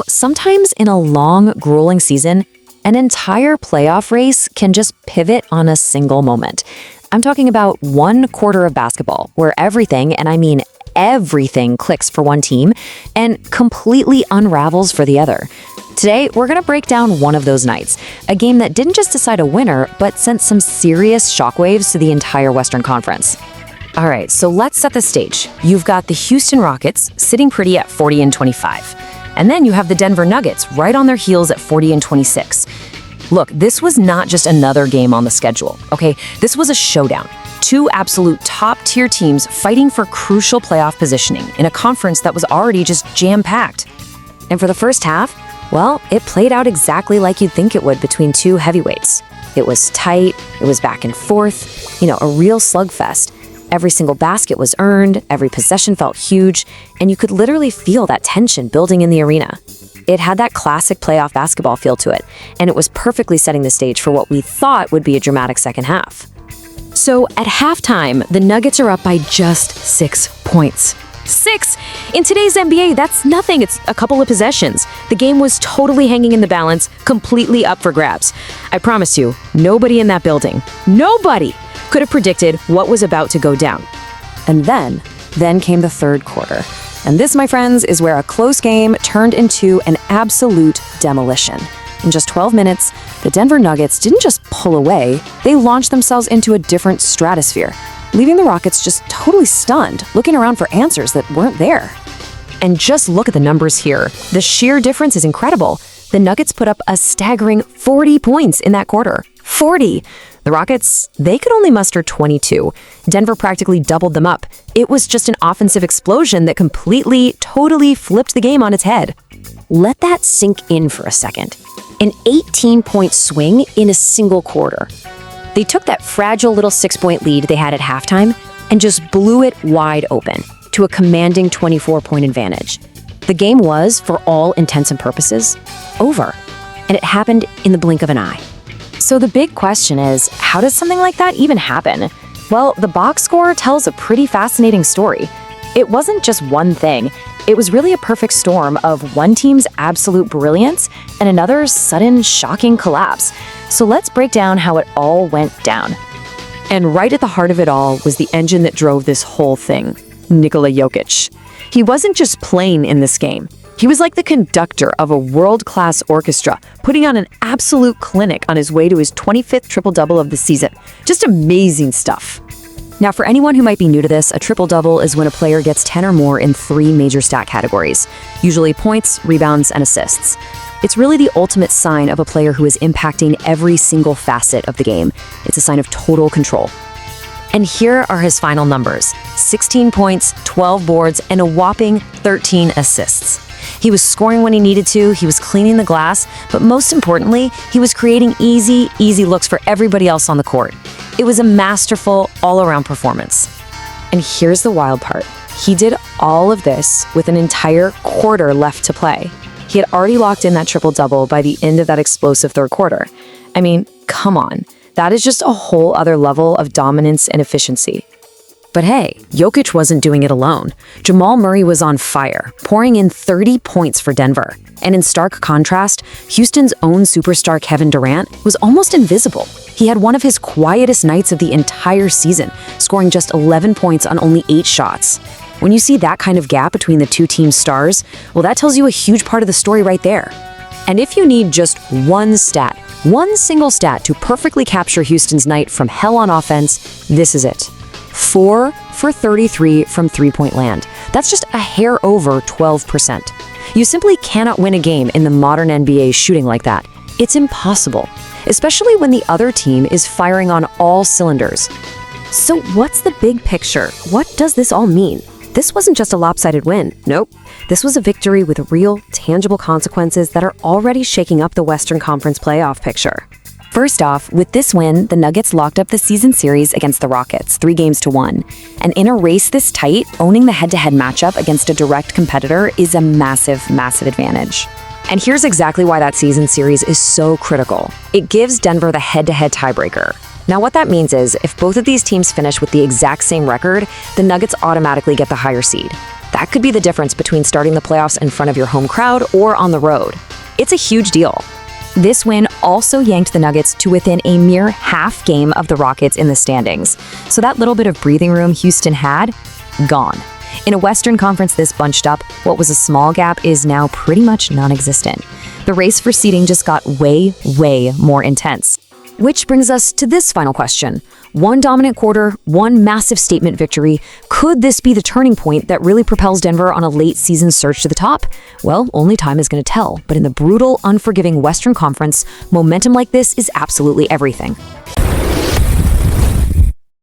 Sometimes in a long, grueling season, an entire playoff race can just pivot on a single moment. I'm talking about one quarter of basketball where everything, and I mean everything, clicks for one team and completely unravels for the other. Today, we're going to break down one of those nights, a game that didn't just decide a winner, but sent some serious shockwaves to the entire Western Conference. All right, so let's set the stage. You've got the Houston Rockets sitting pretty at 40-25. And then you have the Denver Nuggets right on their heels at 40-26. Look, this was not just another game on the schedule, okay? This was a showdown. Two absolute top-tier teams fighting for crucial playoff positioning in a conference that was already just jam-packed. And for the first half, well, it played out exactly like you'd think it would between two heavyweights. It was tight, it was back and forth, a real slugfest. Every single basket was earned, every possession felt huge, and you could literally feel that tension building in the arena. It had that classic playoff basketball feel to it, and it was perfectly setting the stage for what we thought would be a dramatic second half. So at halftime, the Nuggets are up by just 6 points. 6! In today's NBA, that's nothing. It's a couple of possessions. The game was totally hanging in the balance, completely up for grabs. I promise you, nobody in that building, nobody could have predicted what was about to go down. And then came the third quarter. And this, my friends, is where a close game turned into an absolute demolition. In just 12 minutes, the Denver Nuggets didn't just pull away, they launched themselves into a different stratosphere, leaving the Rockets just totally stunned, looking around for answers that weren't there. And just look at the numbers here. The sheer difference is incredible. The Nuggets put up a staggering 40 points in that quarter. 40! The Rockets, they could only muster 22. Denver practically doubled them up. It was just an offensive explosion that totally flipped the game on its head. Let that sink in for a second. An 18-point swing in a single quarter. They took that fragile little 6-point lead they had at halftime and just blew it wide open to a commanding 24-point advantage. The game was, for all intents and purposes, over. And it happened in the blink of an eye. So the big question is, how does something like that even happen? Well, the box score tells a pretty fascinating story. It wasn't just one thing. It was really a perfect storm of one team's absolute brilliance and another's sudden, shocking collapse. So let's break down how it all went down. And right at the heart of it all was the engine that drove this whole thing, Nikola Jokic. He wasn't just playing in this game. He was like the conductor of a world-class orchestra, putting on an absolute clinic on his way to his 25th triple-double of the season. Just amazing stuff. Now, for anyone who might be new to this, a triple-double is when a player gets 10 or more in 3 major stat categories, usually points, rebounds, and assists. It's really the ultimate sign of a player who is impacting every single facet of the game. It's a sign of total control. And here are his final numbers: 16 points, 12 boards, and a whopping 13 assists. He was scoring when he needed to, he was cleaning the glass, but most importantly, he was creating easy looks for everybody else on the court. It was a masterful, all-around performance. And here's the wild part. He did all of this with an entire quarter left to play. He had already locked in that triple-double by the end of that explosive third quarter. I mean, come on. That is just a whole other level of dominance and efficiency. But hey, Jokic wasn't doing it alone. Jamal Murray was on fire, pouring in 30 points for Denver. And in stark contrast, Houston's own superstar Kevin Durant was almost invisible. He had one of his quietest nights of the entire season, scoring just 11 points on only 8 shots. When you see that kind of gap between the two teams' stars, well, that tells you a huge part of the story right there. And if you need just one single stat to perfectly capture Houston's night from hell on offense, this is it. 4 for 33 from three-point land. That's just a hair over 12%. You simply cannot win a game in the modern NBA shooting like that. It's impossible, especially when the other team is firing on all cylinders. So what's the big picture? What does this all mean? This wasn't just a lopsided win. Nope. This was a victory with real, tangible consequences that are already shaking up the Western Conference playoff picture. First off, with this win, the Nuggets locked up the season series against the Rockets, 3-1. And in a race this tight, owning the head-to-head matchup against a direct competitor is a massive advantage. And here's exactly why that season series is so critical. It gives Denver the head-to-head tiebreaker. Now what that means is, if both of these teams finish with the exact same record, the Nuggets automatically get the higher seed. That could be the difference between starting the playoffs in front of your home crowd or on the road. It's a huge deal. This win also yanked the Nuggets to within a mere half game of the Rockets in the standings. So that little bit of breathing room Houston had, gone. In a Western Conference this bunched up, what was a small gap is now pretty much non-existent. The race for seeding just got way, way more intense. Which brings us to this final question. One dominant quarter, one massive statement victory. Could this be the turning point that really propels Denver on a late season surge to the top? Well, only time is going to tell. But in the brutal, unforgiving Western Conference, momentum like this is absolutely everything.